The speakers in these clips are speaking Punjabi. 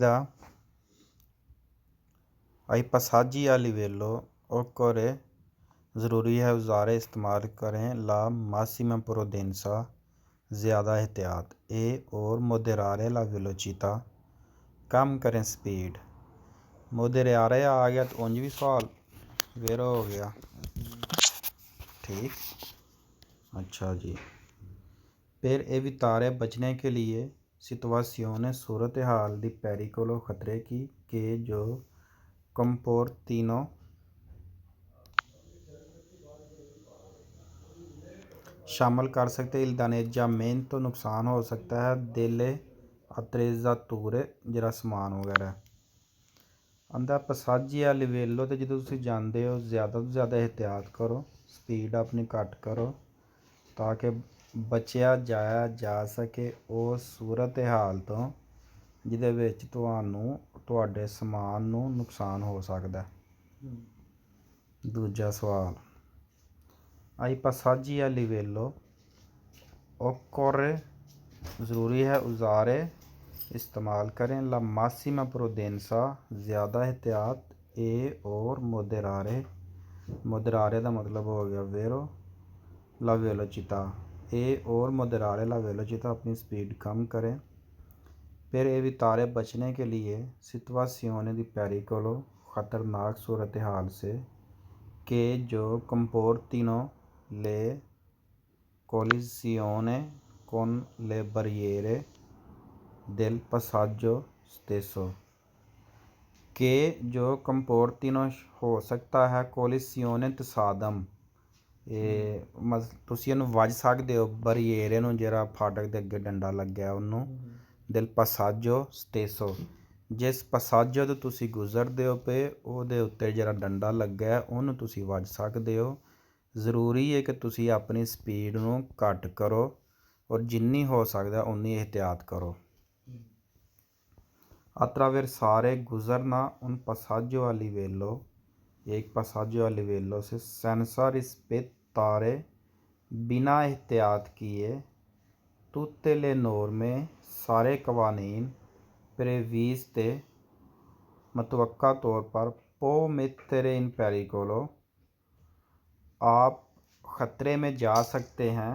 da I पसाजी a livello occorre ज़रूरी है औज़ारें इस्तेमाल करें ला मासिमा प्रूदेंसा ज़्यादा एहतियात और moderare la velocità कम करें स्पीड। moderare आ गया तो उंज भी सवाल वेरो हो गया। ठीक, अच्छा जी। फिर evitare बचने के लिए situazione सूरत हाल दी pericolo खतरे की के जो comportino शामिल कर सकते il danneggiamento नुकसान हो सकता है delle attrezzature ਜਿਹੜਾ ਸਮਾਨ ਵਗੈਰਾ ਆਂਦਾ ਪਸਾਜੀਆ ਲਿਵੇਲੋ ਤੇ ਜਦੋਂ ਤੁਸੀਂ ਜਾਂਦੇ ਹੋ ਜ਼ਿਆਦਾ ਤੋਂ ਜ਼ਿਆਦਾ ਇਹਤਿਆਤ ਕਰੋ, ਸਪੀਡ ਆਪਣੀ ਘੱਟ ਕਰੋ ਤਾਂ ਕਿ ਬਚਿਆ ਜਾਇਆ ਜਾ ਸਕੇ ਉਸ ਸੂਰਤ ਹਾਲ ਤੋਂ ਜਿਹਦੇ ਵਿੱਚ ਤੁਹਾਨੂੰ ਤੁਹਾਡੇ ਸਮਾਨ ਨੂੰ ਨੁਕਸਾਨ ਹੋ ਸਕਦਾ। ਦੂਜਾ ਸਵਾਲ ਆਈ ਪਸਾਜੀ ਆ ਲਿਵੇਲੋ ਓਕੋਰੇ ज़रूरी है औज़ारे इस्तेमाल करें ला मासिमा प्रूदेंसा ज़्यादा एहतियात और मोदरारे का मतलब हो गया वेरो ला वेलोचिता और मोदरारे ला वेलोचिता अपनी स्पीड कम करें। फिर evitare बचने के लिए situazione di pericolo ख़तरनाक सूरत हाल से के जो comportino le collisione con le barriere del passaggio stesso के जो comportino हो सकता है collisione ਤਸਾਦਮ ਤੁਸੀਂ ਇਹਨੂੰ ਵੱਜ ਸਕਦੇ ਹੋ ਬਰੀਏਰੇ ਨੂੰ ਜਿਹੜਾ ਫਾਟਕ ਦੇ ਅੱਗੇ ਡੰਡਾ ਲੱਗਿਆ ਉਹਨੂੰ ਦਿਲ ਪਸਾਜੋ ਸਟੇਸੋ ਜਿਸ ਪਸਾਜੋ ਤੋਂ ਤੁਸੀਂ ਗੁਜ਼ਰਦੇ ਹੋ ਪਏ ਉਹਦੇ ਉੱਤੇ ਜਿਹੜਾ ਡੰਡਾ ਲੱਗਾ ਉਹਨੂੰ ਤੁਸੀਂ ਵੱਜ ਸਕਦੇ ਹੋ। ਜ਼ਰੂਰੀ ਹੈ ਕਿ ਤੁਸੀਂ ਆਪਣੀ ਸਪੀਡ ਨੂੰ ਘੱਟ ਕਰੋ ਔਰ ਜਿੰਨੀ ਹੋ ਸਕਦਾ ਉਨੀ ਇਹਤਿਆਤ ਕਰੋ। attraversare गुजरना उन passaggio a livello एक passaggio a livello से senza rispettare बिना एहतियात किए tutte le norme सारे कवानीन previste मतवक्का तौर पर può mettere in pericolo आप ख़तरे में जा सकते हैं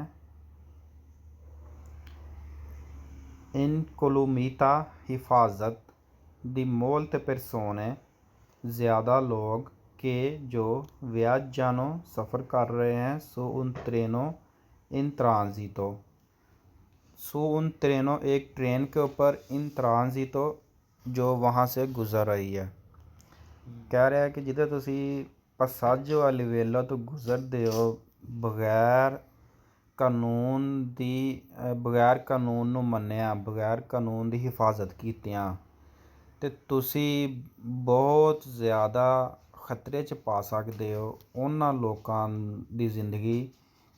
incolumità हिफाजत दी molte persone ज़्यादा लोग के जो viaggiano सफ़र कर रहे हैं su un treno in transito su un treno एक ट्रेन के ऊपर in transito जो वहाँ से गुज़र रही है। कह रहा है कि जिधर तुसी passaggio a livello तो गुज़रते हो बगैर ਕਾਨੂੰਨ ਦੀ ਬਗੈਰ ਕਾਨੂੰਨ ਨੂੰ ਮੰਨਿਆ ਬਗੈਰ ਕਾਨੂੰਨ ਦੀ ਹਿਫਾਜ਼ਤ ਕੀਤਿਆਂ ਤੇ ਤੁਸੀਂ ਬਹੁਤ ਜ਼ਿਆਦਾ ਖਤਰੇ 'ਚ ਪਾ ਸਕਦੇ ਹੋ ਉਹਨਾਂ ਲੋਕਾਂ ਦੀ ਜ਼ਿੰਦਗੀ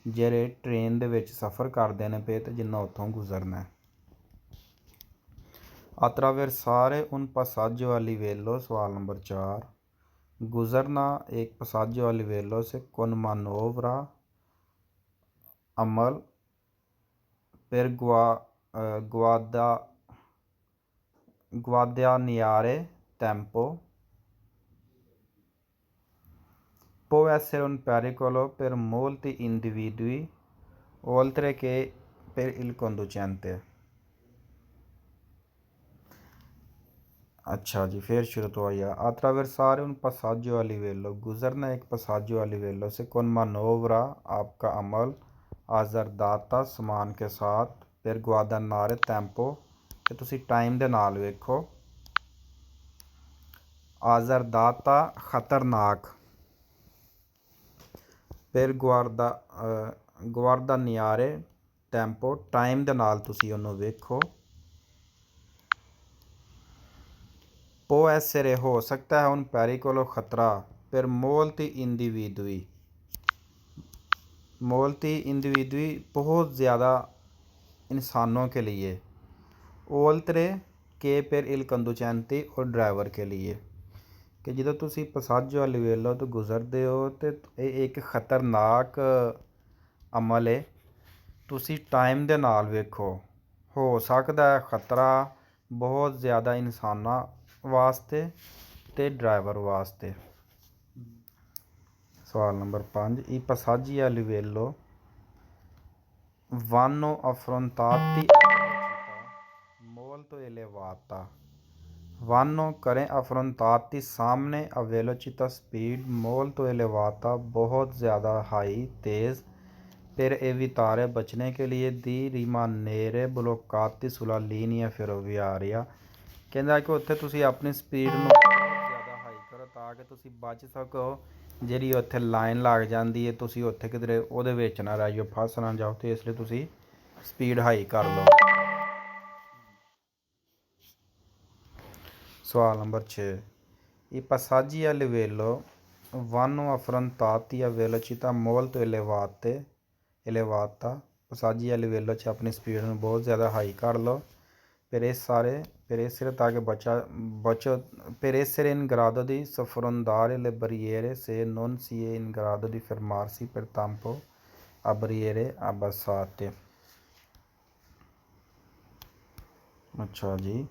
ਜਿਹੜੇ ਟ੍ਰੇਨ ਦੇ ਵਿੱਚ ਸਫ਼ਰ ਕਰਦੇ ਨੇ ਪਏ ਤੇ ਜਿਨ੍ਹਾਂ ਉੱਥੋਂ ਗੁਜ਼ਰਨਾ। attraversare un passaggio a livello सवाल नंबर 4 गुज़रना एक passaggio a livello से con manovra अमल per guadagnare tempo può essere un pericolo per molti individui oltre che per il conducente। अच्छा जी फिर शुरू तो आया attraversare un passaggio a livello गुज़रना एक passaggio a livello से con manovra आपका अमल आज़रदाता समान के साथ फिर गुआदानारे टैंपो ते तुसी टाइम दे नाल वेखो आज़रदाता ख़तरनाक फिर गुआदानियारे टैंपो टाइम दे नाल तुसी उन्हों वेखो पो essere हो सकता है उन pericolo खतरा फिर molti individui बहुत ज़्यादा इंसानों के लिए oltre che per il conducente और ड्राइवर के लिए कि ਜਦੋਂ ਤੁਸੀਂ passaggio a livello ਤੋਂ ਗੁਜ਼ਰਦੇ ਹੋ ਤੇ ਇਹ ਇੱਕ ਖਤਰਨਾਕ ਅਮਲ ਹੈ। ਤੁਸੀਂ ਟਾਈਮ ਦੇ ਨਾਲ ਵੇਖੋ ਹੋ ਸਕਦਾ ਹੈ ਖਤਰਾ ਬਹੁਤ ਜ਼ਿਆਦਾ ਇਨਸਾਨਾਂ ਵਾਸਤੇ ਤੇ ਡਰਾਈਵਰ ਵਾਸਤੇ। ਸਵਾਲ number 5, I passaggi a livello vanno affrontati a velocità molto elevata। vanno करें affrontati सामने a velocità speed molto elevata बहुत ज़्यादा हाई तेज़ per evitare बचने के लिए di rimanere bloccati sulla linea ferroviaria। ਕਹਿੰਦਾ ਕਿ ਉੱਥੇ ਤੁਸੀਂ ਆਪਣੀ ਸਪੀਡ ਨੂੰ ਬਹੁਤ ਜ਼ਿਆਦਾ ਹਾਈ ਕਰੋ ਤਾਂ ਕਿ ਤੁਸੀਂ ਬਚ ਸਕੋ, ਜਿਹੜੀ ਉੱਥੇ ਲਾਈਨ ਲੱਗ ਜਾਂਦੀ ਹੈ ਤੁਸੀਂ ਉੱਥੇ ਕਿਧਰੇ ਉਹਦੇ ਵਿੱਚ ਨਾ ਰਹਿ ਜਾਓ, ਫਸ ਨਾ ਜਾਓ, ਅਤੇ ਇਸ ਲਈ ਤੁਸੀਂ ਸਪੀਡ ਹਾਈ ਕਰ ਲਓ। ਸਵਾਲ number 6, I passaggi a livello vanno affrontati a velocità molto elevata। passaggi a livello 'ਚ ਆਪਣੀ ਸਪੀਡ ਨੂੰ ਬਹੁਤ ਜ਼ਿਆਦਾ ਹਾਈ ਕਰ ਲਓ per essere ਤਾਂ ਕਿ ਬਚੋ per essere in grado di sfrondare le barriere se non si è in grado di fermarsi per tempo a barriere abbassate। ਅੱਛਾ ਜੀ,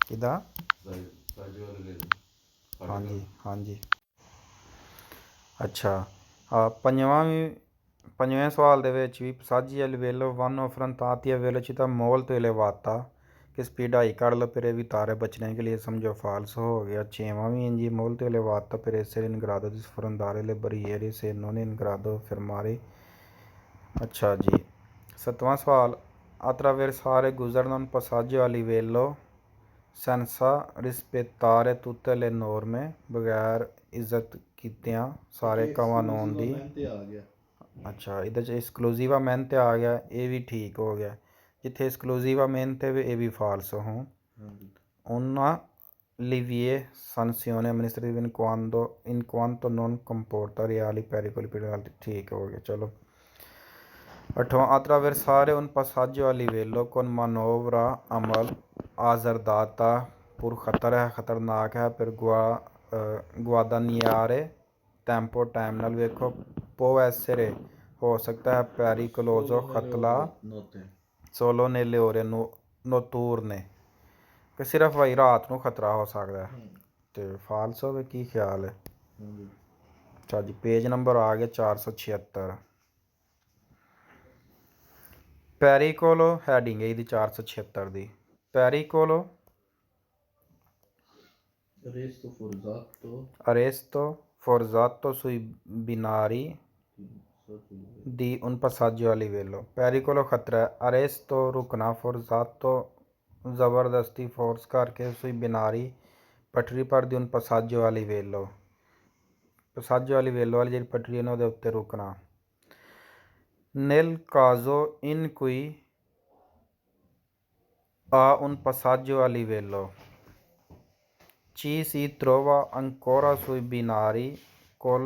ਕਿਹਦਾ? ਹਾਂਜੀ ਹਾਂਜੀ। ਅੱਛਾ, ਪੰਜਵੇਂ ਸਵਾਲ ਦੇ ਵਿੱਚ ਵੀ passaggi a livello vanno affrontati a velocità molto elevata ਕਿ ਸਪੀਡ ਹਾਈ ਕਰ ਲਓ ਫਿਰ evitare ਬਚਣੇ ਕੇ लिए ਸਮਝੋ ਫਾਲਸ ਹੋ ਗਿਆ। 6ਵਾਂ ਵੀ ਇੰਜੀ molto elevata per essere in grado di sfrondare le barriere se non in grado fermare। ਅੱਛਾ ਜੀ, 7ਵਾਂ ਸਵਾਲ attraversare ਗੁਜ਼ਰਨਾ un passaggio a livello senza rispettare tutte le norme ਬਗੈਰ ਇੱਜ਼ਤ ਕੀਤਿਆਂ ਸਾਰੇ ਕਾਨੂੰਨ ਦੀ। ਅੱਛਾ, ਇਹਦੇ 'ਚ ਐਕਸਕਲੂਸਿਵਾਮੈਂਟ ਆ ਗਿਆ, ਇਹ ਵੀ ਠੀਕ ਹੋ ਗਿਆ। ਜਿੱਥੇ ਐਕਸਕਲੂਸਿਵਾਮੈਂਟ ਹੈ ਇਹ ਵੀ ਫਾਲਸ ਹੋ। una lieve sanzione amministrativa in quanto non comporta reali pericoli per altri, ਠੀਕ ਹੋ ਗਿਆ। ਚਲੋ 8ਵਾਂ attraversare un passaggio a livello con manovra amal azzardata pur ਖਤਰ ਹੈ, ਖਤਰਨਾਕ ਹੈ। per guadagnare tempo ਟਾਈਮ ਨਾਲ ਵੇਖੋ può essere ਹੋ ਸਕਦਾ ਹੈ pericoloso ਖਤਰਾ solo nelle ore notturne ਕਿ ਸਿਰਫ ਵਹੀ ਰਾਤ ਨੂੰ ਖਤਰਾ ਹੋ ਸਕਦਾ ਤੇ ਫਾਲਸ ਹੋਵੇ। ਕੀ ਖਿਆਲ ਹੈ? ਅੱਛਾ ਜੀ, ਪੇਜ ਨੰਬਰ ਆ ਗਿਆ 476। ਪੈਰੀਕੋਲੋ ਹੈਡਿੰਗ ਹੈ ਇਹਦੀ 476 ਦੀ। ਪੈਰੀਕੋਲੋ ਅਰੇਸਤੋ ਫੋਰਜ਼ਾਤੋ ਸੂਈ ਬਿਨਾਰੀ ਦੀ un passaggio a livello। ਪੈਰੀਕੋਲੋ ਖਤਰਾ ਹੈ, ਅਰੇਸਤੋ ਰੁਕਣਾ, ਫੋਰਜ਼ਾਤੋ ਜ਼ਬਰਦਸਤੀ ਫੋਰਸ ਕਰਕੇ, ਸੂਈ ਬਿਨਾਰੀ ਪਟਰੀ ਪਰ ਦੀ un passaggio a livello passaggio a livello ਵਾਲੀ ਜਿਹੜੀ ਪਟਰੀ ਨੇ ਉਹਦੇ ਉੱਤੇ ਰੁਕਣਾ। nel caso in cui a un passaggio a livello ci si trova ancora sui binari col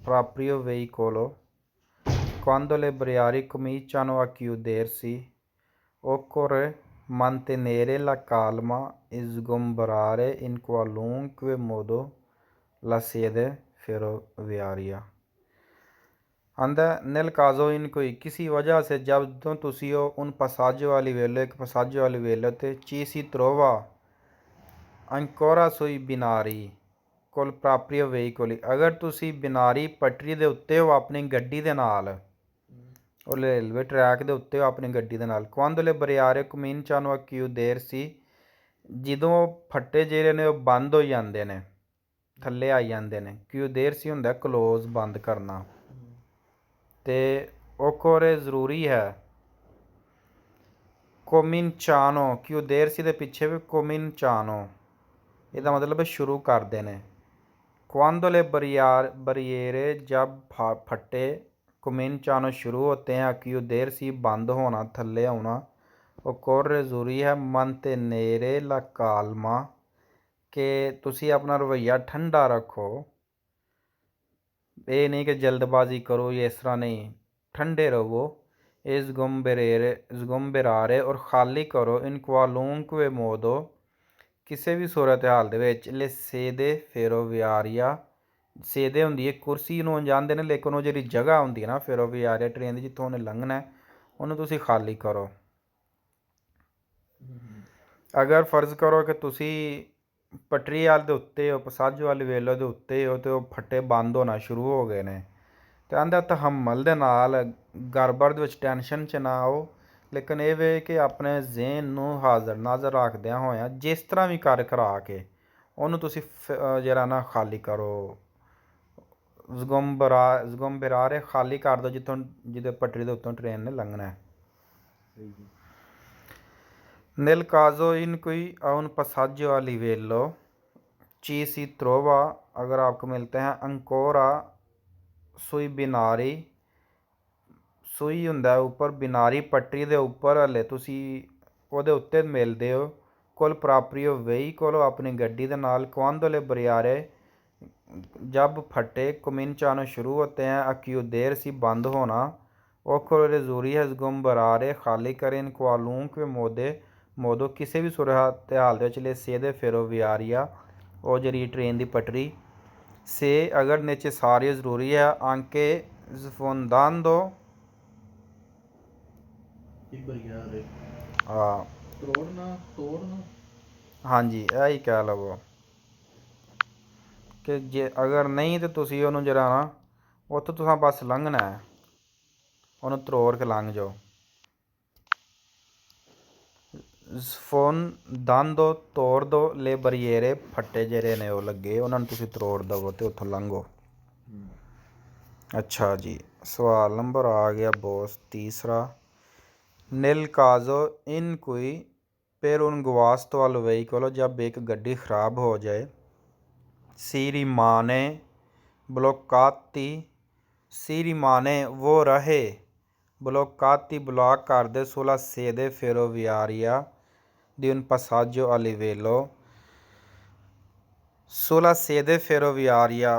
proprio veicolo quando le barriere cominciano a chiudersi occorre mantenere la calma e sgomberare in qualunque modo la sede ferroviaria। आंदा nel caso in कोई किसी वजह से जब तो तुसी हो un passaggio a livello एक passaggio a livello ते ci si trova ancora sui binari col proprio veicoli अगर तुसी बिनारी पटरी ਦੇ ਉੱਤੇ ਹੋ ਆਪਣੀ ਗੱਡੀ ਦੇ ਨਾਲ, ਉਹ ਰੇਲਵੇ ਟਰੈਕ ਦੇ ਉੱਤੇ ਹੋ ਆਪਣੀ ਗੱਡੀ ਦੇ ਨਾਲ। quando le barriere cominciano a chiudersi ਜਦੋਂ ਫੱਟੇ ਜਿਹੜੇ ਨੇ ਉਹ ਬੰਦ ਹੋ ਜਾਂਦੇ ਨੇ, ਥੱਲੇ ਆ ਜਾਂਦੇ ਨੇ। chiudersi ਹੁੰਦਾ ਕਲੋਜ਼, ਬੰਦ ਕਰਨਾ। ਤੇ occorre ਜ਼ਰੂਰੀ ਹੈ cominciano chiudersi ਦੇ ਪਿੱਛੇ ਵੀ cominciano, ਇਹਦਾ ਮਤਲਬ ਸ਼ੁਰੂ ਕਰਦੇ ਨੇ। quando le barriere जब फटे cominciano शुरू होते हैं chiudersi बंद होना, थल्ले आना। occorre ਜ਼ਰੂਰੀ ਹੈ mantenere la calma ਕਿ ਤੁਸੀਂ ਆਪਣਾ ਰਵੱਈਆ ਠੰਡਾ ਰੱਖੋ। ਇਹ ਨਹੀਂ ਕਿ ਜਲਦਬਾਜ਼ੀ ਕਰੋ ਜਾਂ ਇਸ ਤਰ੍ਹਾਂ ਨਹੀਂ, ਠੰਡੇ ਰਹੋ। sgomberare ਔਰ ਖਾਲੀ ਕਰੋ in qualunque modo ਕਿਸੇ ਵੀ ਸੂਰਤ ਹਾਲ ਦੇ ਵਿੱਚ। le sede ferroviaria ਸੇਦੇ ਹੁੰਦੀ ਹੈ ਕੁਰਸੀ ਨੂੰ ਜਾਂਦੇ ਨੇ, ਲੇਕਿਨ ਉਹ ਜਿਹੜੀ ਜਗ੍ਹਾ ਹੁੰਦੀ ਹੈ ਨਾ ferroviaria ਟ੍ਰੇਨ ਦੀ ਜਿੱਥੋਂ ਉਹਨੇ ਲੰਘਣਾ ਉਹਨੂੰ ਤੁਸੀਂ ਖਾਲੀ ਕਰੋ। ਅਗਰ ਫਰਜ਼ ਕਰੋ ਕਿ ਤੁਸੀਂ ਪਟਰੀ ਵਾਲ ਦੇ ਉੱਤੇ ਹੋ, ਪਸਾਜੋ ਵਾਲੀ ਵੇਲੋ ਦੇ ਉੱਤੇ ਹੋ, ਅਤੇ ਉਹ ਫੱਟੇ ਬੰਦ ਹੋਣਾ ਸ਼ੁਰੂ ਹੋ ਗਏ ਨੇ, ਅਤੇ ਆਂਦਾ ਤਹਮਲ ਦੇ ਨਾਲ ਗੜਬੜ ਦੇ ਵਿੱਚ ਟੈਨਸ਼ਨ 'ਚ ਨਾ ਆਓ, ਲੇਕਿਨ ਇਹ ਵੇ ਕਿ ਆਪਣੇ ਜ਼ਿਹਨ ਨੂੰ ਹਾਜ਼ਰ ਨਾਜ਼ਰ ਰੱਖਦਿਆਂ ਹੋਇਆਂ ਜਿਸ ਤਰ੍ਹਾਂ ਵੀ ਕਰ ਕਰਾ ਕੇ ਉਹਨੂੰ ਤੁਸੀਂ ਜਿਹੜਾ ਨਾ ਖਾਲੀ ਕਰੋ। ਜ਼ੁਗਮ ਬਰਾਰੇ ਖਾਲੀ ਕਰ ਦਿਓ ਜਿੱਥੋਂ ਜਿਹਦੇ ਪਟਰੀ ਦੇ ਉੱਤੋਂ ਟ੍ਰੇਨ ਨੇ ਲੰਘਣਾ ਹੈ। Nel caso in cui a un passaggio a livello ci si trova, अगर आपको मिलते हैं ancora sui binari, ਸੂਈ ਹੁੰਦਾ ਉੱਪਰ ਬਿਨਾਰੀ ਪੱਟਰੀ ਦੇ ਉੱਪਰ ਹਲੇ ਤੁਸੀਂ ਉਹਦੇ ਉੱਤੇ ਮਿਲਦੇ ਹੋ ਕੋਲ ਪ੍ਰਾਪਰੀਓ veicolo ਆਪਣੀ ਗੱਡੀ ਦੇ ਨਾਲ quando le barriere जब फटे cominciano शुरू होते हैं a chiudersi बंद होना occorre ज़रूरी है sgomberare खाली करें in qualunque modo ਕਿਸੇ ਵੀ ਸੂਰਤ ਹਾਲ ਦੇ ਵਿੱਚ ਲੈ sede ferroviaria ਉਹ ਜਿਹੜੀ ਟ੍ਰੇਨ ਦੀ ਪਟਰੀ ਸੇ ਅਗਰ necessario ਜ਼ਰੂਰੀ ਹੈ anche sfondando ਹਾਂ ਤੋੜਨਾ ਹਾਂਜੀ ਇਹੀ ਕਹਿ ਲਵੋ ਕਿ ਜੇ ਅਗਰ ਨਹੀਂ ਤਾਂ ਤੁਸੀਂ ਉਹਨੂੰ ਜਿਹੜਾ ਨਾ ਉੱਥੋਂ ਤੁਸੀਂ ਬਸ ਲੰਘਣਾ ਹੈ, ਉਹਨੂੰ ਤਰੋੜ ਕੇ ਲੰਘ ਜਾਓ। ਸਫੋਂਦਾਂਦੋ ਤੋੜ ਦੋ ਲੈ ਬਰੀਏਰੇ ਫੱਟੇ ਜਿਹੜੇ ਨੇ ਉਹ ਲੱਗੇ ਉਹਨਾਂ ਨੂੰ ਤੁਸੀਂ ਤਰੋੜ ਦਵੋ ਅਤੇ ਉੱਥੋਂ ਲੰਘੋ। ਅੱਛਾ ਜੀ, ਸਵਾਲ ਨੰਬਰ ਆ ਗਿਆ ਬੋਸ ਤੀਸਰਾ। nel caso in cui per un guasto al veicolo जब एक गड्डी ख़राब हो जाए si rimane bloccati si rimane वो रहे bloccati ब्लॉक कर दे sulla sede ferroviaria di un passaggio a livello sulla sede ferroviaria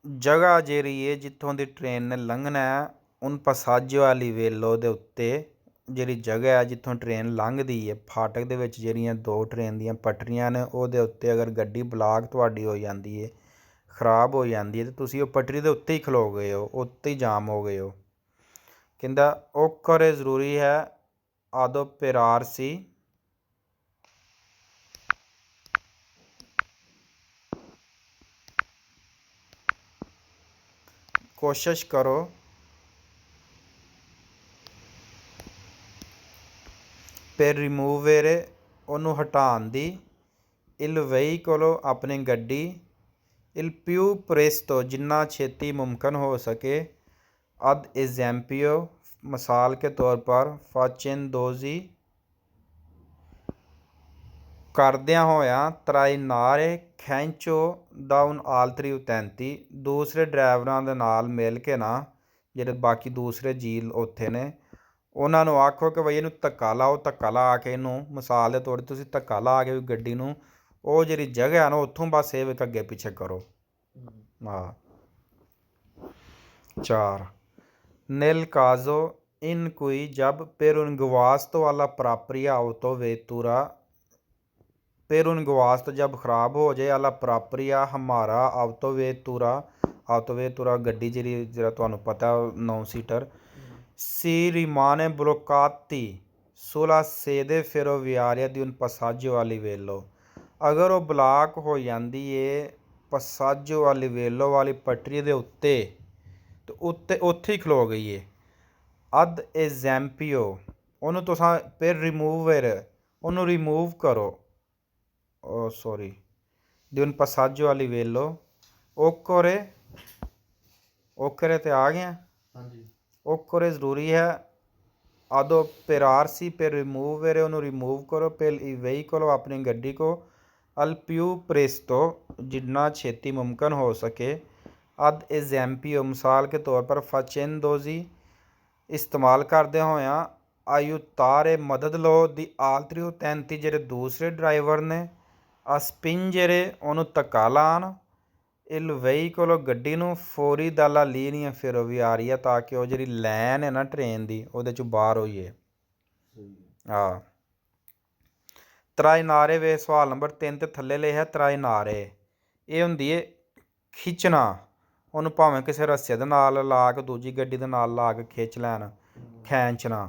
ਜਗ੍ਹਾ ਜਿਹੜੀ ਹੈ ਜਿੱਥੋਂ ਦੀ ਟ੍ਰੇਨ ਨੇ ਲੰਘਣਾ ਹੈ ਉਨ ਪਸਾਜੋ ਵਾਲੀ ਵੇਲੋ ਦੇ ਉੱਤੇ ਜਿਹੜੀ ਜਗ੍ਹਾ ਹੈ ਜਿੱਥੋਂ ਟ੍ਰੇਨ ਲੰਘਦੀ ਹੈ ਫਾਟਕ ਦੇ ਵਿੱਚ ਜਿਹੜੀਆਂ ਦੋ ਟ੍ਰੇਨ ਦੀਆਂ ਪਟਰੀਆਂ ਨੇ ਉਹਦੇ ਉੱਤੇ ਅਗਰ ਗੱਡੀ ਬਲਾਕ ਤੁਹਾਡੀ ਹੋ ਜਾਂਦੀ ਹੈ, ਖ਼ਰਾਬ ਹੋ ਜਾਂਦੀ ਹੈ, ਅਤੇ ਤੁਸੀਂ ਉਹ ਪਟਰੀ ਦੇ ਉੱਤੇ ਹੀ ਖਲੋ ਗਏ ਹੋ, ਉੱਤੇ ਹੀ ਜਾਮ ਹੋ ਗਏ ਹੋ। ਕਹਿੰਦਾ occorre ਜ਼ਰੂਰੀ ਹੈ adoperarsi ਕੋਸ਼ਿਸ਼ ਕਰੋ per rimuovere ਉਹਨੂੰ ਹਟਾਉਣ ਦੀ il veicolo ਆਪਣੀ ਗੱਡੀ il più presto ਜਿੰਨਾ ਛੇਤੀ ਮੁਮਕਿਨ ਹੋ ਸਕੇ ad esempio ਮਿਸਾਲ ਕੇ ਤੌਰ ਪਰ facendosi ਕਰਦਿਆਂ ਹੋਇਆਂ ਤਰਾਇਨਾਰੇ ਖੈਂਚੋ ਦਾ un altri utenti ਦੂਸਰੇ ਡਰਾਈਵਰਾਂ ਦੇ ਨਾਲ ਮਿਲ ਕੇ ਨਾ ਜਿਹੜੇ ਬਾਕੀ ਦੂਸਰੇ ਜੀਲ ਉੱਥੇ ਨੇ ਉਹਨਾਂ ਨੂੰ ਆਖੋ ਕਿ ਬਈ ਇਹਨੂੰ ਧੱਕਾ ਲਾਓ, ਧੱਕਾ ਲਾ ਕੇ ਇਹਨੂੰ ਮਿਸਾਲ ਦੇ ਤੌਰ 'ਤੇ ਤੁਸੀਂ ਧੱਕਾ ਲਾ ਕੇ ਗੱਡੀ ਨੂੰ ਉਹ ਜਿਹੜੀ ਜਗ੍ਹਾ ਨਾ ਉੱਥੋਂ ਬਸ ਇਹ ਅੱਗੇ ਪਿੱਛੇ ਕਰੋ। ਹਾਂ 4 nel caso in cui जब per un guasto alla propria autovettura per un guasto जब ख़राब हो जाए alla propria हमारा autovettura ਗੱਡੀ ਜਿਹੜਾ ਤੁਹਾਨੂੰ ਪਤਾ 9 seater si rimane bloccati sulla sede ferroviaria di un passaggio a livello ਅਗਰ ਉਹ ਬਲਾਕ ਹੋ ਜਾਂਦੀ ਹੈ passaggio a livello ਵਾਲੀ ਪਟਰੀ ਦੇ ਉੱਤੇ ਤੇ ਉੱਥੇ ਹੀ ਖਲੋ ਗਈ ਹੈ ad esempio ਉਹਨੂੰ ਤੁਸੀਂ ਫਿਰ ਉਹਨੂੰ ਰਿਮੂਵ ਕਰੋ di un passaggio a livello occorre ਤੇ ਆ ਗਿਆ ਹਾਂਜੀ occorre ਜ਼ਰੂਰੀ ਹੈ adoperarsi per rimuovere ਉਹਨੂੰ ਰਿਮੂਵ ਕਰੋ per il veicolo ਆਪਣੀ ਗੱਡੀ ਕੋ al più presto ਜਿੰਨਾ ਛੇਤੀ ਮੁਮਕਿਨ ਹੋ ਸਕੇ ad esempio ਮਿਸਾਲ ਕੇ ਤੌਰ ਪਰ facendosi ਇਸਤੇਮਾਲ ਕਰਦੇ ਹੋਇਆਂ aiutare ਮਦਦ ਲਓ ਦੀ altri utenti ਜਿਹੜੇ ਦੂਸਰੇ ਡਰਾਈਵਰ ਨੇ a spingere ਉਹਨੂੰ ਧੱਕਾ ਲਾਉਣ il veicolo ਗੱਡੀ ਨੂੰ ਫੌਰੀ dalla linea ferroviaria ਤਾਂ ਕਿ ਉਹ ਜਿਹੜੀ ਲਾਈਨ ਹੈ ਨਾ ਟ੍ਰੇਨ ਦੀ ਉਹਦੇ 'ਚੋਂ ਬਾਹਰ ਹੋਈਏ। ਹਾਂ ਤਰਾਇਨਾਰੇ ਵੇ ਸਵਾਲ ਨੰਬਰ 3 ਤੇ ਥੱਲੇ ਲਿਖਿਆ ਤਰਾਇਨਾਰੇ ਇਹ ਹੁੰਦੀ ਹੈ ਖਿੱਚਣਾ, ਉਹਨੂੰ ਭਾਵੇਂ ਕਿਸੇ ਰੱਸੇ ਦੇ ਨਾਲ ਲਾ ਕੇ ਦੂਜੀ ਗੱਡੀ ਦੇ ਨਾਲ ਲਾ ਕੇ ਖਿੱਚ ਲੈਣ, ਖੈਂਚਣਾ।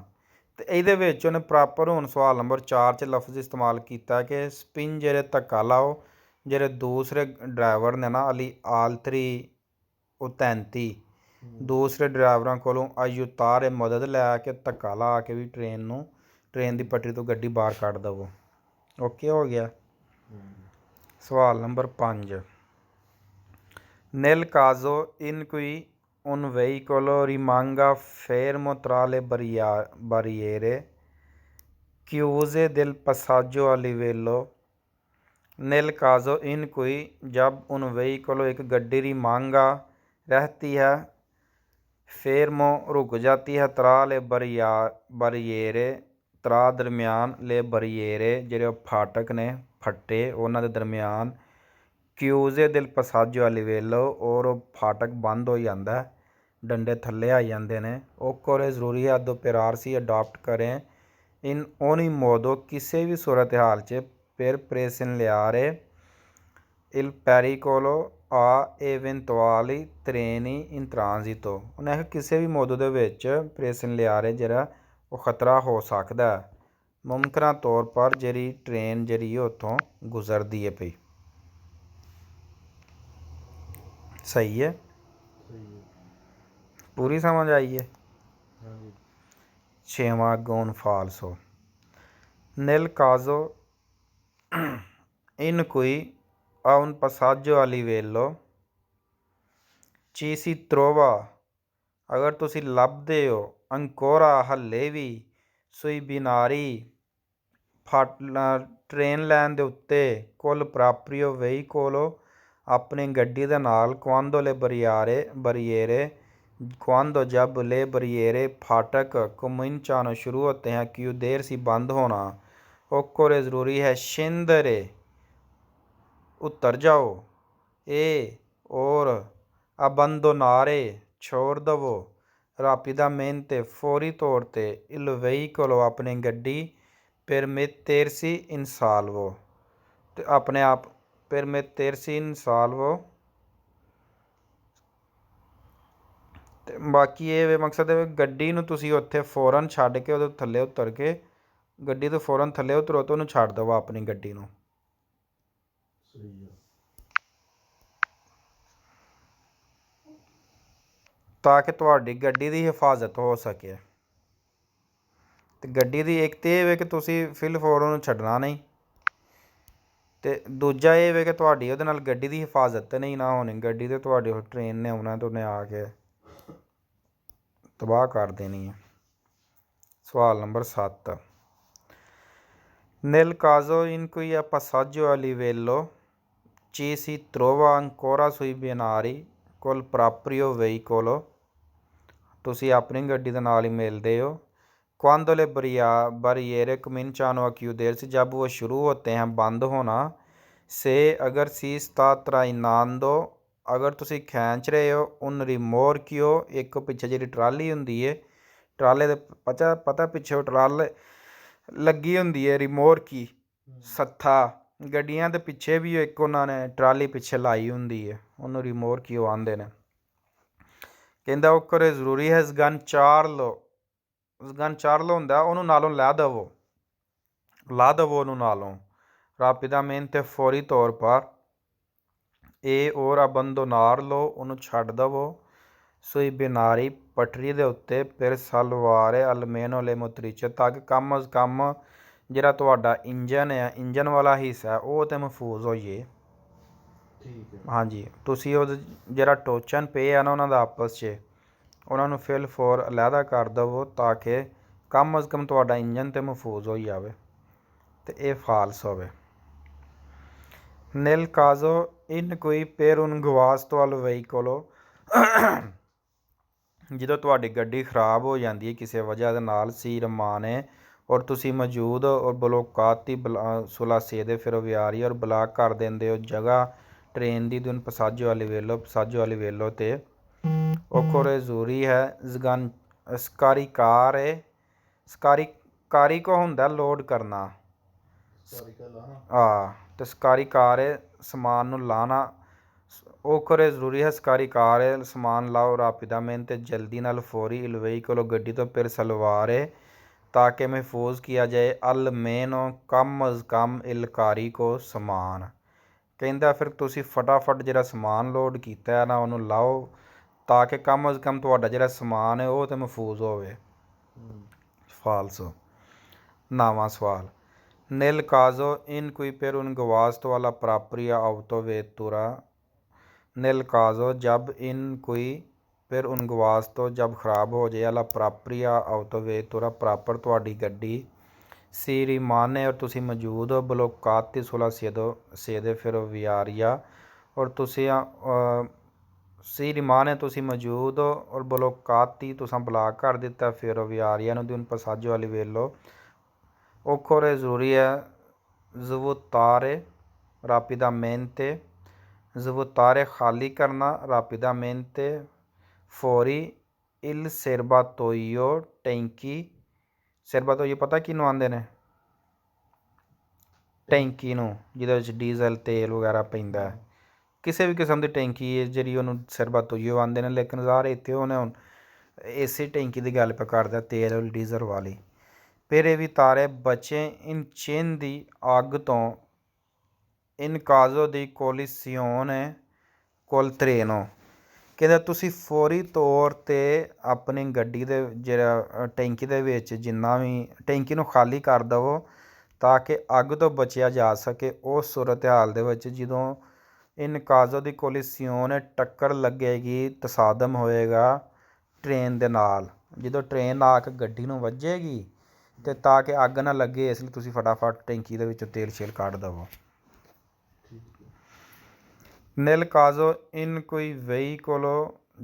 ਤੇ ਇਹਦੇ ਵਿੱਚ ਉਹਨੇ ਪ੍ਰੋਪਰ ਹੁਣ ਸਵਾਲ ਨੰਬਰ 4 'ਚ ਲਫ਼ਜ਼ ਇਸਤੇਮਾਲ ਕੀਤਾ ਕਿ ਸਪਿਨ ਜਿਹੜੇ ਧੱਕਾ ਲਾਓ, ਜਿਹੜੇ ਦੂਸਰੇ ਡਰਾਈਵਰ ਨੇ ਨਾ ਅਲੀ ਆਲਤਰੀ ਉਹ 33 ਦੂਸਰੇ ਡਰਾਈਵਰਾਂ ਕੋਲੋਂ ਅਯੁਤਾਰ ਮਦਦ ਲੈ ਕੇ ਧੱਕਾ ਲਾ ਕੇ ਵੀ ਟ੍ਰੇਨ ਦੀ ਪਟੜੀ ਤੋਂ ਗੱਡੀ ਬਾਹਰ ਕੱਢ ਦੇਵੋ। ਓਕੇ ਹੋ ਗਿਆ। ਸਵਾਲ number 5 nel caso in cui un veicolo rimanga fermo tra le barriere chiuse del passaggio a livello nel caso in cui जब un veicolo एक गड्डी रिमांगा रहती है फेरमो रुक जाती है त्रा ले बरिएरे त्रा दरम्यान ले बरिएरे ਜਿਹੜੇ ਫਾਟਕ ਨੇ ਫੱਟੇ ਉਹਨਾਂ ਦੇ ਦਰਮਿਆਨ ਕਿਊਜ਼ੇ ਦਿਲ ਪਸਾਜੋ ਵਾਲੀ ਵੇਲੋ ਔਰ ਉਹ ਫਾਟਕ ਬੰਦ ਹੋ ਜਾਂਦਾ, ਡੰਡੇ ਥੱਲੇ ਆ ਜਾਂਦੇ ਨੇ। ਉਹ ਕੋਰੇ ਜ਼ਰੂਰੀ ਹੈ ਅਦੋਪੇਰਾਰ ਸੀ ਅਡਾਪਟ ਕरें इन ogni modo ਕਿਸੇ ਵੀ ਸੂਰਤ ਹਾਲ 'ਚ per presenziare il pericolo a eventuali treni in transito। ਉਹਨੇ ਆਖਿਆ ਕਿਸੇ ਵੀ ਮੋਦੋ ਦੇ ਵਿੱਚ presenziare ਜਿਹੜਾ ਉਹ ਖਤਰਾ ਹੋ ਸਕਦਾ ਮੁਮਕਿਨਾ ਤੌਰ ਪਰ ਜਿਹੜੀ ਟ੍ਰੇਨ ਜਿਹੜੀ ਉੱਥੋਂ ਗੁਜ਼ਰਦੀ ਹੈ ਪਈ। सही है, पूरी समझ आई है। 6वां गौन फाल्सो nel caso in cui a un passaggio a livello ci si trova अगर तुसी ਲੱਭਦੇ ਹੋ ancora ਹੱਲੇ ਵੀ sui binari ਟ੍ਰੇਨ ਲਾਈਨ ਦੇ ਉੱਤੇ ਕੋਲ ਪ੍ਰਾਪਰੀਓ veicolo अपनी गड्डी ਦੇ ਨਾਲ quando le barriere quando जब ले barriere फाटक cominciano शुरू होते हैं क्यों देर सी बंद होना occorre ज़रूरी है scendere उतर जाओ e और abbandonare छोड़ दवो rapidamente फौरी तौर ते il veicolo अपनी गड्डी permettersi in salvo ते अपने आप permettersi in salvo ਤੇ ਬਾਕੀ ਇਹ ਵੇ ਮਕਸਦ ਹੈ ਗੱਡੀ ਨੂੰ ਤੁਸੀਂ ਉੱਥੇ ਫੌਰਨ ਛੱਡ ਕੇ ਉਹਦੇ ਥੱਲੇ ਉਤਰ ਕੇ ਗੱਡੀ ਤੋਂ ਫੌਰਨ ਥੱਲੇ ਉਤਰੋ ਤਾਂ ਉਹਨੂੰ ਛੱਡ ਦੇਵੋ ਆਪਣੀ ਗੱਡੀ ਨੂੰ। ਤਾਂ ਕਿ ਤੁਹਾਡੀ ਗੱਡੀ ਦੀ ਹਿਫਾਜ਼ਤ ਹੋ ਸਕੇ। ਤੇ ਗੱਡੀ ਦੀ ਇੱਕ ਤਾਂ ਇਹ ਵੇ ਕਿ ਤੁਸੀਂ ਫਿਲ ਫੌਰ ਉਹਨੂੰ ਛੱਡਣਾ ਨਹੀਂ, ਅਤੇ ਦੂਜਾ ਇਹ ਵੇ ਕਿ ਤੁਹਾਡੀ ਉਹਦੇ ਨਾਲ ਗੱਡੀ ਦੀ ਹਿਫਾਜ਼ਤ ਤਾਂ ਨਹੀਂ ਨਾ ਹੋਣੀ। ਗੱਡੀ 'ਤੇ ਤੁਹਾਡੀ ਟ੍ਰੇਨ ਨੇ ਆਉਣਾ ਅਤੇ ਉਹਨੇ ਆ ਕੇ ਤਬਾਹ ਕਰ ਦੇਣੀ ਹੈ। ਸਵਾਲ number 7 nel caso in cui a passaggio a livello ci si trova ancora sui binari col proprio veicolo ਤੁਸੀਂ ਆਪਣੀ ਗੱਡੀ ਦੇ ਨਾਲ ਹੀ ਮਿਲਦੇ ਹੋ quando le barriere cominciano a chiudersi जब वो शुरू होते हैं बंद होना से अगर si sta trainando अगर ਤੁਸੀਂ ਖੈਂਚ ਰਹੇ ਹੋ ਉਨ ਰਿਮੋਰਕਿਓ ਇੱਕ ਪਿੱਛੇ ਜਿਹੜੀ ਟਰਾਲੀ ਹੁੰਦੀ ਹੈ ਟਰਾਲੇ ਦੇ ਪਤਾ ਪਿੱਛੇ ਟਰਾਲੇ ਲੱਗੀ ਹੁੰਦੀ ਹੈ ਰਿਮੋਰਕੀ ਸੱਥਾ ਗੱਡੀਆਂ ਦੇ ਪਿੱਛੇ ਵੀ ਇੱਕ ਉਹਨਾਂ ਨੇ ਟਰਾਲੀ ਪਿੱਛੇ ਲਾਈ ਹੁੰਦੀ ਹੈ ਉਹਨੂੰ ਰਿਮੋਰਕਿਓ ਆਉਂਦੇ ਨੇ। ਕਹਿੰਦਾ ਉਹ ਕਰੇ ਜ਼ਰੂਰੀ ਹੈ ਸਗਨ ਚਾਰ ਲੋ ਹੁੰਦਾ ਉਹਨੂੰ ਨਾਲੋਂ ਲਾ ਦੇਵੋ ਉਹਨੂੰ ਨਾਲੋਂ rapidamente ਫੌਰੀ ਤੌਰ ਪਰ ਇਹ ਔਰ ਅਬੰਦੋਨਾਰ ਲੋ ਉਹਨੂੰ ਛੱਡ ਦੇਵੋ ਸੂਈ ਬਿਨਾਰੀ ਪਟਰੀ ਦੇ ਉੱਤੇ ਫਿਰ ਸਲਵਾਰੇ ਅਲਮੇਨੋ ਲੈ ਮੁਤਰੀਚੇ ਤੱਕ ਕਮ ਅਜ਼ ਕਮ ਜਿਹੜਾ ਤੁਹਾਡਾ ਇੰਜਨ ਹੈ ਇੰਜਨ ਵਾਲਾ ਹਿੱਸਾ ਉਹ ਤਾਂ ਮਹਿਫੂਜ਼ ਹੋਈਏ। ਹਾਂਜੀ ਤੁਸੀਂ ਉਹ ਜਿਹੜਾ ਟੋਚਨ ਪਏ ਆ ਨਾ ਉਹਨਾਂ ਦਾ ਆਪਸ 'ਚ ਉਹਨਾਂ ਨੂੰ ਫਿਲ ਫੋਰ ਅਲੱਗਾ ਕਰ ਦੇਵੋ ਤਾਂ ਕਿ ਕਮ ਅਜ਼ ਕਮ ਤੁਹਾਡਾ ਇੰਜਨ ਤਾਂ ਮਹਿਫੂਜ਼ ਹੋ ਜਾਵੇ ਅਤੇ ਇਹ ਫਾਲਸ ਹੋਵੇ। nel caso in cui per un guasto al veicolo ਜਦੋਂ ਤੁਹਾਡੀ ਗੱਡੀ ਖਰਾਬ ਹੋ ਜਾਂਦੀ ਹੈ ਕਿਸੇ ਵਜ੍ਹਾ ਦੇ ਨਾਲ ਸੀ ਰਮਾਨੇ ਔਰ ਤੁਸੀਂ ਮੌਜੂਦ ਔਰ ਬਲੋਕਾਤੀ ਸੁਲਾਸੇ ਦੇ ਫਿਰ ਵਿਆਰੀ ਔਰ ਬਲਾਕ ਕਰ ਦਿੰਦੇ ਹੋ ਜਗ੍ਹਾ ਟ੍ਰੇਨ ਦੀ ਦੁਨ ਪਸਾਜੋ ਵਾਲੀ ਵੇਲੋ 'ਤੇ ਔਖੋਰੇ ਜ਼ਰੂਰੀ ਹੈ ਜ਼ਗਨ ਸਕਾਰੀ ਕੋ ਹੁੰਦਾ ਲੋਡ ਕਰਨਾ ਅਤੇ ਸਕਾਰੀ ਕਾਰ ਸਮਾਨ ਨੂੰ ਲਾਣਾ occorre ਜ਼ਰੂਰੀ ਹੈ scaricare ਸਮਾਨ ਲਾਓ rapidamente जल्दी नाल फौरी il veicolo ਗੱਡੀ ਤੋਂ ਫਿਰ सलवारे ताकि महफूज किया जाए almeno कम अज़ कम il carico ਸਮਾਨ। ਕਹਿੰਦਾ ਫਿਰ ਤੁਸੀਂ ਫਟਾਫਟ ਜਿਹੜਾ ਸਮਾਨ ਲੋਡ ਕੀਤਾ ਹੈ ਨਾ ਉਹਨੂੰ ਲਾਓ ਤਾਂ ਕਿ ਕਮ ਅਜ਼ ਕਮ ਤੁਹਾਡਾ ਜਿਹੜਾ ਸਮਾਨ ਹੈ ਉਹ ਤਾਂ ਮਹਿਫੂਜ਼ ਹੋਵੇ। ਫਾਲਸੋ। ਨਾਵਾਂ ਸਵਾਲ nel caso in cui per un guasto alla propria autovettura nel caso जब in cui per un guasto जब ख़राब हो जाए alla propria autovettura proper ਤੁਹਾਡੀ ਗੱਡੀ ਸੀ rimane और ਤੁਸੀਂ ਮੌਜੂਦ ਹੋ bloccati sulla sede ferroviaria और ਤੁਸੀਂ ਸੀ rimane ਤੁਸੀਂ ਮੌਜੂਦ ਹੋ ਔਰ bloccati ਤੁਸੀਂ ਬਲਾਕ ਕਰ ਦਿੱਤਾ ferroviaria ਨੂੰ di un passaggio a livello occorre ਜ਼ਰੂਰੀ ਹੈ svuotare rapidamente svuotare ਖਾਲੀ ਕਰਨਾ rapidamente fuori il serbatoio ਟੈਂਕੀ serbatoio ਪਤਾ ਕਿਹਨੂੰ ਆਉਂਦੇ ਨੇ ਟੈਂਕੀ ਨੂੰ ਜਿਹਦੇ ਵਿੱਚ ਡੀਜ਼ਲ ਤੇਲ ਵਗੈਰਾ ਪੈਂਦਾ ਹੈ ਕਿਸੇ ਵੀ ਕਿਸਮ ਦੀ ਟੈਂਕੀ ਹੈ ਜਿਹੜੀ ਉਹਨੂੰ serbatoio ਆਉਂਦੇ ਨੇ ਲੇਕਿਨ ਜ਼ਾਹਰ ਇੱਥੇ ਉਹਨੇ ਹੁਣ ਇਸੇ ਟੈਂਕੀ ਦੀ ਗੱਲ ਪਾ ਕਰਦਾ ਤੇਲ ਡੀਜ਼ਲ ਵਾਲੀ per evitare बचे incendi ਅੱਗ ਤੋਂ in caso di collisione col treno ਕਹਿੰਦਾ ਤੁਸੀਂ ਫੌਰੀ ਤੌਰ 'ਤੇ ਆਪਣੀ ਗੱਡੀ ਦੇ ਜਿਹੜਾ ਟੈਂਕੀ ਦੇ ਵਿੱਚ ਜਿੰਨਾ ਵੀ ਟੈਂਕੀ ਨੂੰ ਖਾਲੀ ਕਰ ਦੇਵੋ ਤਾਂ ਕਿ ਅੱਗ ਤੋਂ ਬਚਿਆ ਜਾ ਸਕੇ ਉਸ ਸੂਰਤ ਹਾਲ ਦੇ ਵਿੱਚ ਜਦੋਂ in caso di collisione ਟੱਕਰ ਲੱਗੇਗੀ ਤਸਾਦਮ ਹੋਏਗਾ ਟ੍ਰੇਨ ਦੇ ਨਾਲ ਜਦੋਂ ਟ੍ਰੇਨ ਆ ਕੇ ਗੱਡੀ ਨੂੰ ਵੱਜੇਗੀ ਅਤੇ ਤਾਂ ਕਿ ਅੱਗ ਨਾ ਲੱਗੇ ਇਸ ਲਈ ਤੁਸੀਂ ਫਟਾਫਟ ਟੈਂਕੀ ਦੇ ਵਿੱਚੋਂ ਤੇਲ ਸ਼ੇਲ ਕੱਢ ਦੇਵੋ। nel caso in cui veicolo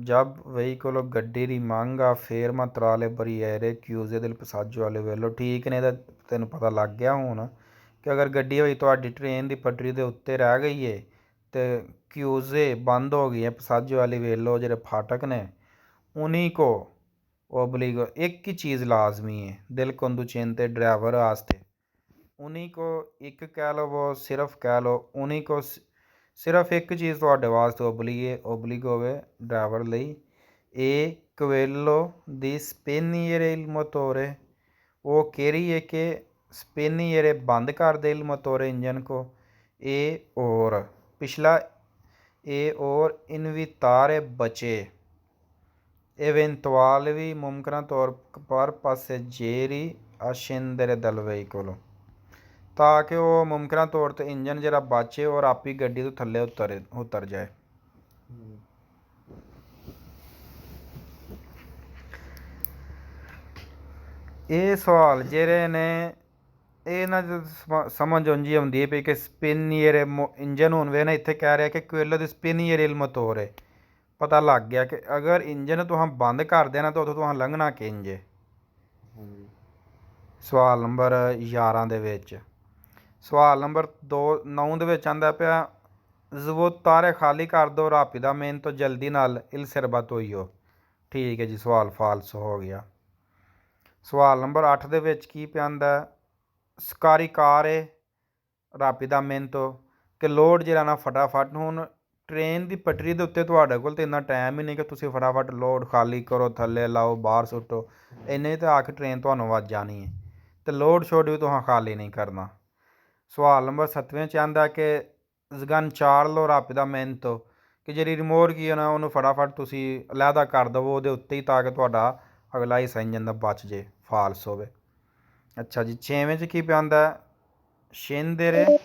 जब veicolo ਗੱਡੀ rimanga ferma tra le barriere chiuse del passaggio a livello ਠੀਕ ਨੇ ਤਾਂ ਤੈਨੂੰ ਪਤਾ ਲੱਗ ਗਿਆ ਹੁਣ ਕਿ ਅਗਰ ਗੱਡੀ ਹੋਈ ਤੁਹਾਡੀ ਟ੍ਰੇਨ ਦੀ ਪਟੜੀ ਦੇ ਉੱਤੇ ਰਹਿ ਗਈ ਹੈ ਅਤੇ ਕਿਊਜ਼ੇ ਬੰਦ ਹੋ ਗਈ ਹੈ passaggio a livello ਜਿਹੜੇ ਫਾਟਕ ਨੇ ਉਨੀ ਕੋ ओब्लिगो एक ही चीज़ लाजमी है दिल कंदुचेंते ड्राइवर वास्ते उन्हीं को एक कह लो वो सिर्फ कह लो उन्हीं को सिर्फ एक चीज़ ਤੁਹਾਡੇ ਵਾਸਤੇ ओब्लिगो होवे ड्राइवर ਲਈ ਇਹ quello di spegnere il motore ਉਹ ਕਿਹੜੀ ਹੈ ਕਿ spegnere ਬੰਦ ਕਰ ਦੇ il motore इंजन को ਇਹ और पिछला ਇਹ और invitare बचे eventuali मुमकिन तौर पर passeggeri a scendere dal veicolo ਤਾਂ ਕਿ ਉਹ ਮੁਮਕਿਨ ਤੌਰ 'ਤੇ ਇੰਜਨ ਜਿਹੜਾ ਬਚੇ ਔਰ ਆਪੀ ਗੱਡੀ ਤੋਂ ਥੱਲੇ ਉਤਰ ਜਾਏ। ਇਹ ਸਵਾਲ ਜਿਹੜੇ ਨੇ ਇਹ ਨਾ ਸਮਝ ਉਂਝੀ ਆਉਂਦੀ ਪਈ ਕਿ ਸਪਿਨੀਅਰ ਇੰਜਨ ਹੁਣ ਵੇ ਨਾ ਇੱਥੇ ਕਹਿ ਰਿਹਾ ਕਿ ਕੁਇਲੋ ਦੀ ਸਪਿਨੀਅਰ ਇਲ ਮੋਟੋਰ ਪਤਾ ਲੱਗ ਗਿਆ ਕਿ ਅਗਰ ਇੰਜਨ ਤੁਹਾਂ ਬੰਦ ਕਰ ਦੇਣਾ ਤਾਂ ਉੱਥੋਂ ਤੁਹਾਂ ਲੰਘਣਾ ਕਿੰਝ ਹੈ। ਸਵਾਲ ਨੰਬਰ 11 ਦੇ ਵਿੱਚ ਸਵਾਲ ਨੰਬਰ 9 ਦੇ ਵਿੱਚ ਆਉਂਦਾ ਪਿਆ ਸਵੁਤਾਰੇ ਖਾਲੀ ਕਰ ਦਿਓ rapidamente ਤੋਂ ਜਲਦੀ ਨਾਲ il serbatoio ਠੀਕ ਹੈ ਜੀ ਸਵਾਲ ਫਾਲਸ ਹੋ ਗਿਆ। ਸਵਾਲ ਨੰਬਰ 8 ਦੇ ਵਿੱਚ ਕੀ ਪਿਆ ਆਉਂਦਾ scaricare rapidamente ਕਿ ਲੋਡ ਜਿਹੜਾ ਨਾ ਫਟਾਫਟ ਹੁਣ ਟ੍ਰੇਨ ਦੀ ਪਟਰੀ ਦੇ ਉੱਤੇ ਤੁਹਾਡੇ ਕੋਲ ਤਾਂ ਇੰਨਾ ਟਾਈਮ ਹੀ ਨਹੀਂ ਕਿ ਤੁਸੀਂ ਫਟਾਫਟ ਲੋਡ ਖਾਲੀ ਕਰੋ ਥੱਲੇ ਲਾਓ ਬਾਹਰ ਸੁੱਟੋ ਇੰਨੇ ਤਾਂ ਆ ਕੇ ਟ੍ਰੇਨ ਤੁਹਾਨੂੰ ਵੱਜ ਜਾਣੀ ਹੈ ਅਤੇ ਲੋਡ ਸ਼ੋਡ ਵੀ ਤੁਹਾਂ ਖਾਲੀ ਨਹੀਂ ਕਰਨਾ। ਸਵਾਲ ਨੰਬਰ 7ਵੇਂ 'ਚ ਆਉਂਦਾ ਕਿ sganciarlo rapidamente ਕਿ ਜਿਹੜੀ ਰਿਮੋਟ ਕੀ ਹੈ ਨਾ ਉਹਨੂੰ ਫਟਾਫਟ ਤੁਸੀਂ ਅਲੱਗਾ ਕਰ ਦੇਵੋ ਉਹਦੇ ਉੱਤੇ ਹੀ ਤਾਂ ਕਿ ਤੁਹਾਡਾ ਅਗਲਾ ਹਿੱਸਾ ਇੰਜਨ ਦਾ ਬਚ ਜੇ ਫਾਲਸ ਹੋਵੇ। ਅੱਛਾ ਜੀ 6ਵੇਂ 'ਚ ਕੀ ਪਿਆ ਆਉਂਦਾ scendere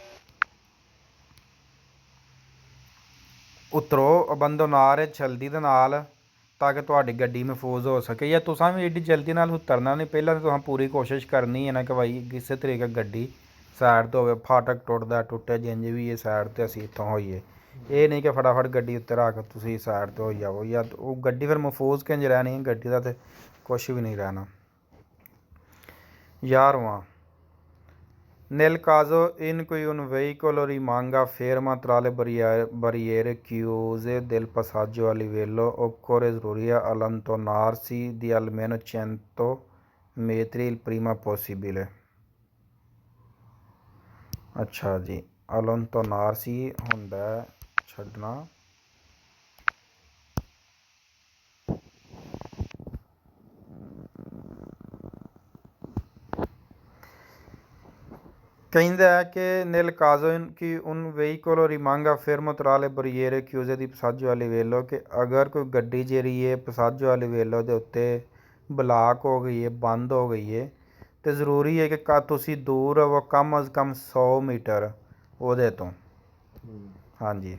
ਉਤਰੋ ਅਬੰਦੋਨਾਰੇ ਜਲਦੀ ਦੇ ਨਾਲ ਤਾਂ ਕਿ ਤੁਹਾਡੀ ਗੱਡੀ ਮਹਿਫੂਜ਼ ਹੋ ਸਕੇ ਜਾਂ ਤੁਸੀਂ ਵੀ ਐਡੀ ਜਲਦੀ ਨਾਲ ਉਤਰਨਾ ਨਹੀਂ ਪਹਿਲਾਂ ਤਾਂ ਤੁਸੀਂ ਪੂਰੀ ਕੋਸ਼ਿਸ਼ ਕਰਨੀ ਹੈ ਨਾ ਕਿ ਭਾਈ ਕਿਸੇ ਤਰੀਕੇ ਗੱਡੀ ਸਾਈਡ ਤੋਂ ਹੋਵੇ ਫਾਟਕ ਟੁੱਟੇ ਜਿੰਝ ਵੀ ਇਹ ਸਾਈਡ 'ਤੇ ਅਸੀਂ ਇੱਥੋਂ ਹੋਈਏ ਇਹ ਨਹੀਂ ਕਿ ਫਟਾਫਟ ਗੱਡੀ ਉੱਤੇ ਰੱਖ ਤੁਸੀਂ ਸਾਈਡ 'ਤੇ ਹੋ ਜਾਵੋ ਜਾਂ ਉਹ ਗੱਡੀ ਫਿਰ ਮਹਿਫੂਜ਼ ਕਿੰਝ ਰਹਿਣੀ ਗੱਡੀ ਦਾ ਤਾਂ ਕੁਛ ਵੀ ਨਹੀਂ ਰਹਿਣਾ। 11ਵਾਂ nel caso in cui un veicolo rimanga fermo tra le barriere chiuse del passaggio a livello occorre ਜ਼ਰੂਰੀ ਹੈ allontanarsi di almeno 100 metri il prima possibile। ਅੱਛਾ ਜੀ allontanarsi ਹੁੰਦਾ ਛੱਡਣਾ ਕਹਿੰਦਾ ਹੈ ਕਿ nel caso in ਕਿ un veicolo rimanga fermo tra le barriere chiuse di passaggio a livello ਕਿ ਅਗਰ ਕੋਈ ਗੱਡੀ ਜਿਹੜੀ ਹੈ passaggio a livello ਦੇ ਉੱਤੇ ਬਲਾਕ ਹੋ ਗਈ ਹੈ, ਬੰਦ ਹੋ ਗਈ ਹੈ, ਤੇ ਜ਼ਰੂਰੀ ਹੈ ਕਿ ਤੁਸੀਂ ਦੂਰ ਰਹੋ ਕਮ ਅਜ਼ ਕਮ 100 ਮੀਟਰ ਉਹਦੇ ਤੋਂ। ਹਾਂਜੀ,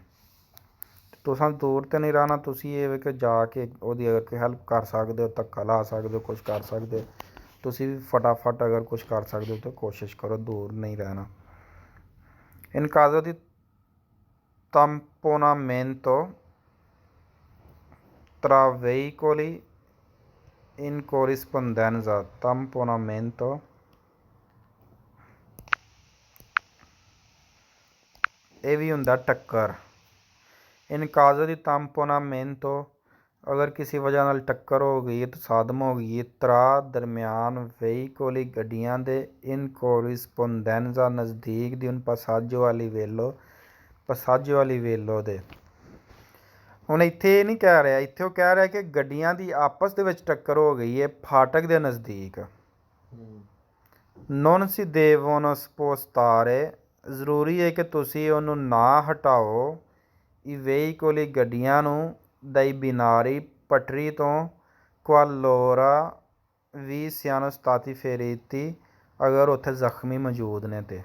ਤੁਸੀਂ ਦੂਰ ਤੇ ਨਹੀਂ ਰਹਿਣਾ, ਤੁਸੀਂ ਇਹ ਵੇ ਕਿ ਜਾ ਕੇ ਉਹਦੀ ਅਗਰ ਕੋਈ ਹੈਲਪ ਕਰ ਸਕਦੇ ਹੋ, ਧੱਕਾ ਲਾ ਸਕਦੇ ਹੋ, ਕੁਛ ਕਰ ਸਕਦੇ ਹੋ, ਤੁਸੀਂ ਵੀ ਫਟਾਫਟ ਅਗਰ ਕੁਛ ਕਰ ਸਕਦੇ ਹੋ ਤਾਂ ਕੋਸ਼ਿਸ਼ ਕਰੋ, ਦੂਰ ਨਹੀਂ ਰਹਿਣਾ। in caso di tamponamento tra veicoli in corrispondenza tamponamento ਇਹ ਵੀ ਹੁੰਦਾ ਟੱਕਰ। in caso di tamponamento अगर किसी वजह ਨਾਲ ਟੱਕਰ ਹੋ ਗਈ ਹੈ, ਤਸਾਦਮ ਹੋ ਗਈ ਹੈ, ਤਰਾ ਦਰਮਿਆਨ veicoli ਗੱਡੀਆਂ ਦੇ in corrispondenza ਨਜ਼ਦੀਕ ਦੀ un passaggio a livello passaggio a livello ਦੇ। ਹੁਣ ਇੱਥੇ ਇਹ ਨਹੀਂ ਕਹਿ ਰਿਹਾ, ਇੱਥੇ ਉਹ ਕਹਿ ਰਿਹਾ ਕਿ ਗੱਡੀਆਂ ਦੀ ਆਪਸ ਦੇ ਵਿੱਚ ਟੱਕਰ ਹੋ ਗਈ ਹੈ ਫਾਟਕ ਦੇ ਨਜ਼ਦੀਕ। non si devono spostare ਜ਼ਰੂਰੀ ਹੈ ਕਿ ਤੁਸੀਂ ਉਹਨੂੰ ਨਾ ਹਟਾਓ i veicoli ਗੱਡੀਆਂ ਨੂੰ dai binari ਪਟਰੀ ਤੋਂ qualora vi siano stati feriti ਅਗਰ ਉੱਥੇ ਜ਼ਖਮੀ ਮੌਜੂਦ ਨੇ ਤੇ।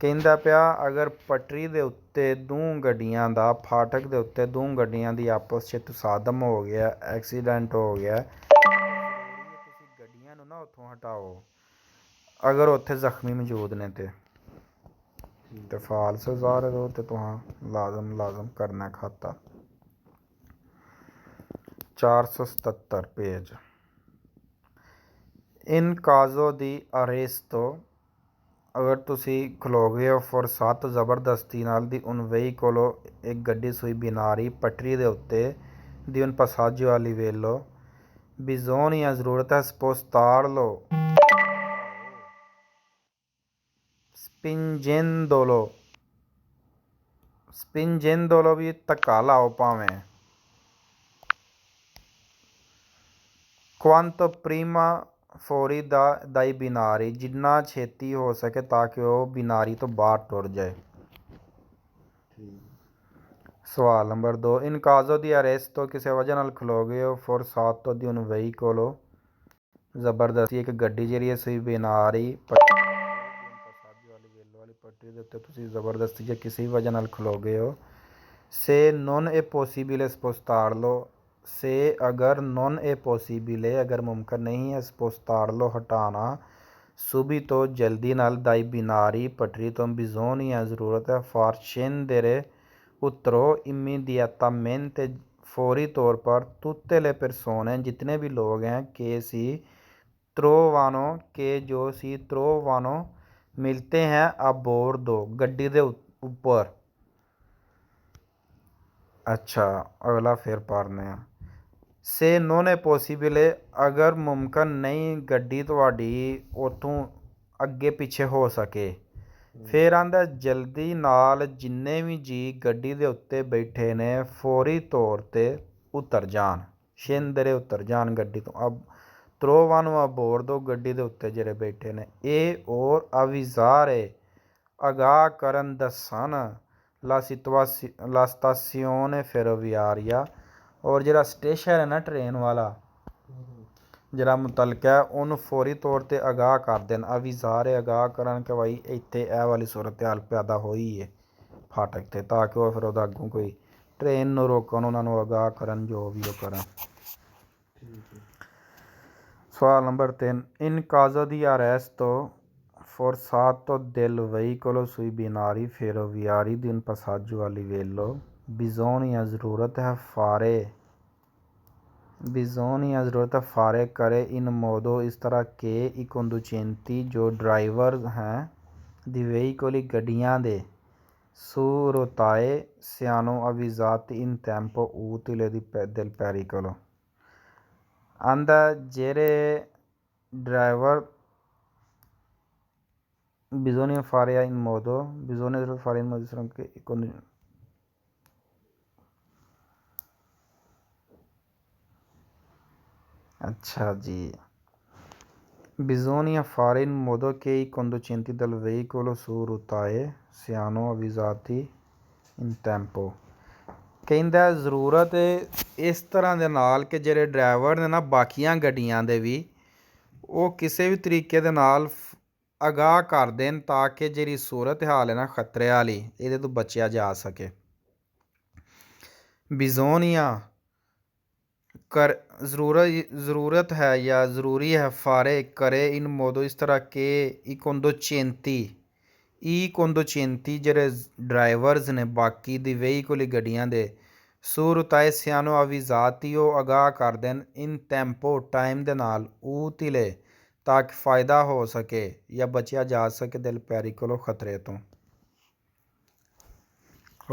ਕਹਿੰਦਾ ਪਿਆ ਅਗਰ ਪਟਰੀ ਦੇ ਉੱਤੇ ਦੋ ਗੱਡੀਆਂ ਦਾ ਫਾਟਕ ਦੇ ਉੱਤੇ ਦੋ ਗੱਡੀਆਂ ਦੀ ਆਪਸ 'ਚ ਤਸਾਦਮ ਹੋ ਗਿਆ, ਐਕਸੀਡੈਂਟ ਹੋ ਗਿਆ, ਤੁਸੀਂ ਗੱਡੀਆਂ ਨੂੰ ਨਾ ਉੱਥੋਂ ਹਟਾਓ ਅਗਰ ਉੱਥੇ ਜ਼ਖਮੀ ਮੌਜੂਦ ਨੇ ਤੇ ਫਾਲਸ ਜ਼ਾਹਿਰ ਹੋ ਤੇ ਤੁਹਾਂ ਲਾਜ਼ਮ ਕਰਨਾ ਖਾਤਾ। 477 page in caso di arresto ਅਗਰ ਤੁਸੀਂ ਖਲੋ ਗਏ ਹੋ ਫੋਰਸਾਤ ਜ਼ਬਰਦਸਤੀ ਨਾਲ ਦੀ un veicolo ਇੱਕ ਗੱਡੀ ਸੂਈ ਬਿਨਾਰੀ ਪਟਰੀ ਦੇ ਉੱਤੇ ਦੀ un passaggio a livello bisogna ਜ਼ਰੂਰਤ ਹੈ spostarlo spingendolo ਵੀ ਧੱਕਾ ਲਾਓ ਭਾਵੇਂ quanto prima ਫੌਰੀ dai binari ਜਿੰਨਾ ਛੇਤੀ ਹੋ ਸਕੇ ਤਾਂ ਕਿ ਉਹ ਬਿਨਾਰੀ ਤੋਂ ਬਾਹਰ ਟੁਰ ਜਾਏ। ਸਵਾਲ number 2 in caso di arresto ਕਿਸੇ ਵਜ੍ਹਾ ਨਾਲ ਖਲੋ ਗਏ ਹੋ forzato di un veicolo ਜ਼ਬਰਦਸਤੀ ਇੱਕ ਗੱਡੀ ਜਿਹੜੀ ਹੈ ਸੂਈ ਬਿਨਾਰੀ ਵਾਲੀ ਪਟਰੀ ਦੇ ਉੱਤੇ ਤੁਸੀਂ ਜ਼ਬਰਦਸਤੀ ਜਾਂ ਕਿਸੇ ਵਜ੍ਹਾ ਨਾਲ ਖਲੋ ਗਏ ਹੋ se non è possibile spostarlo से अगर non è possibile अगर मुमकिन नहीं है spostarlo हटाना subito जल्दी नाल dai binari पटरी तो bisogna ज़रूरत है far scendere उतरो immediatamente फौरी तौर पर tutte le persone जितने भी लोग हैं che si trovano के जो si trovano मिलते हैं a bordo गड्डी दे ऊपर। अच्छा अगला फिर पढ़ने हैं से non è possibile ਅਗਰ ਮੁਮਕਿਨ ਨਹੀਂ ਗੱਡੀ ਤੁਹਾਡੀ ਉੱਥੋਂ ਅੱਗੇ ਪਿੱਛੇ ਹੋ ਸਕੇ। ਫਿਰ ਆਂਦਾ ਜਲਦੀ ਨਾਲ ਜਿੰਨੇ ਵੀ ਜੀ ਗੱਡੀ ਦੇ ਉੱਤੇ ਬੈਠੇ ਨੇ ਫੌਰੀ ਤੌਰ 'ਤੇ ਉਤਰ ਜਾਣ ਸ਼ਿੰਦਰੇ ਉਤਰ ਜਾਣ ਗੱਡੀ ਤੋਂ। ਅਬ trovano a bordo ਗੱਡੀ ਦੇ ਉੱਤੇ ਜਿਹੜੇ ਬੈਠੇ ਨੇ ਇਹ ਔਰ avisare ਅਗਾਹ ਕਰਨ ਦੱਸਣ la stazione ferroviaria ਔਰ ਜਿਹੜਾ ਸਟੇਸ਼ਨ ਹੈ ਨਾ ਟ੍ਰੇਨ ਵਾਲਾ ਜਿਹੜਾ ਮੁਤਲਕਾ ਹੈ ਉਹਨੂੰ ਫੌਰੀ ਤੌਰ 'ਤੇ ਅਗਾਹ ਕਰ ਦੇਣ avisare ਅਗਾਹ ਕਰਨ ਕਿ ਭਾਈ ਇੱਥੇ ਇਹ ਵਾਲੀ ਸੂਰਤ ਹਾਲ ਪੈਦਾ ਹੋਈ ਹੈ ਫਾਟਕ 'ਤੇ ਤਾਂ ਕਿ ਉਹ ਫਿਰ ਉਹਦਾ ਅੱਗੋਂ ਕੋਈ ਟ੍ਰੇਨ ਨੂੰ ਰੋਕਣ ਉਹਨਾਂ ਨੂੰ ਅਗਾਹ ਕਰਨ ਜੋ ਵੀ ਉਹ ਕਰਨ। ਸਵਾਲ number 3 in caso di arresto forzato del veicolo sui binari ferroviari di un passaggio a livello bisogna ज़रूरत है fare करे in modo इस तरह के i conducenti जो ड्राइवर हैं di veicoli ਗੱਡੀਆਂ ਦੇ su rotaie siano avvisati in tempo utile del pericolo। ਆਂਦਾ ਜਿਹੜੇ driver bisogna fare in modo ਇਸ ਤਰ੍ਹਾਂ ਕਿ अच्छा जी Bisogna fare in modo che i conducenti del veicolo su rotaie siano avvisati in tempo। ਕਹਿੰਦਾ ਜ਼ਰੂਰਤ ਇਸ ਤਰ੍ਹਾਂ ਦੇ ਨਾਲ ਕਿ ਜਿਹੜੇ ਡਰਾਈਵਰ ਨੇ ਨਾ ਬਾਕੀਆਂ ਗੱਡੀਆਂ ਦੇ ਵੀ ਉਹ ਕਿਸੇ ਵੀ ਤਰੀਕੇ ਦੇ ਨਾਲ ਆਗਾਹ ਕਰ ਦੇਣ ਤਾਂ ਕਿ ਜਿਹੜੀ ਸੂਰਤ ਹਾਲ ਹੈ ਨਾ ਖਤਰੇ ਵਾਲੀ ਇਹਦੇ ਤੋਂ ਬਚਿਆ ਜਾ ਸਕੇ। ਬਿਜ਼ੋਨੀਆ कर ज़रूरत है या ज़रूरी है फारे करे इन मोदो इस तरह के ई कोंदोचेंती जेह्ड़े ड्राइवर्स ने बाकी दी वेहीकुली गड्डियां दे सूरताए सियानो अविजाती ओह् आगाह कर देन इन टैंपो टाइम दे नाल ऊतिले ताकि फ़ायदा हो सके या बचिया जा सके दिल प्यारी कोलो खतरे तो।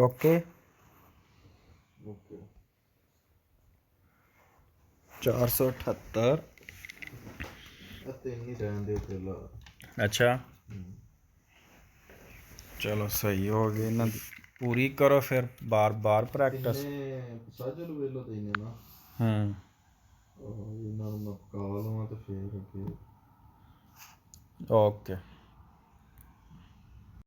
ओके 478 अच्छा चलो सही हो गई ना पूरी करो फिर बार बार प्रैक्टिस। ओके।